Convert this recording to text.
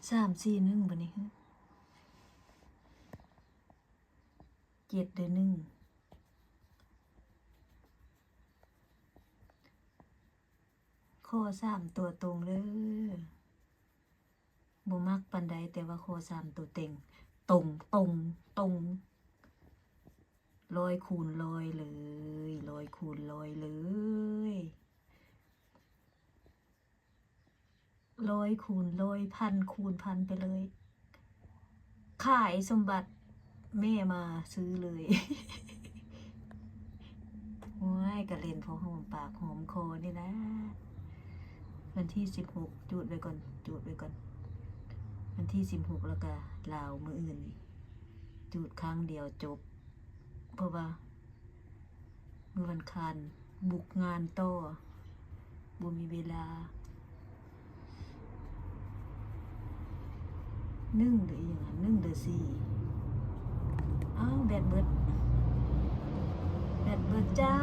341บ่นี่7 เดือน 1ข้อ3ตัวตรงเลยบ่มักปานใดแต่ว่าข้อ3ตัวเต็งตรง100 คูณ 100เลย100 คูณ 100เลย100 คูณ 100 พันคูณพันไปเลยขายสมบัติแม่มาซื้อเลยโอ้ยกระเล่นพอหอมปากหอมคอนี่นะวันที่16จุดไว้ก่อนวันที่16แล้วก็ลาวมื้ออื่นจุดครั้งเดียวจบเพราะว่ามื้อวันคารบุกงานต่อบ่มีเวลา1หรืออย่างนั้น1หรือ4อ้าวแบตเบิดจ้า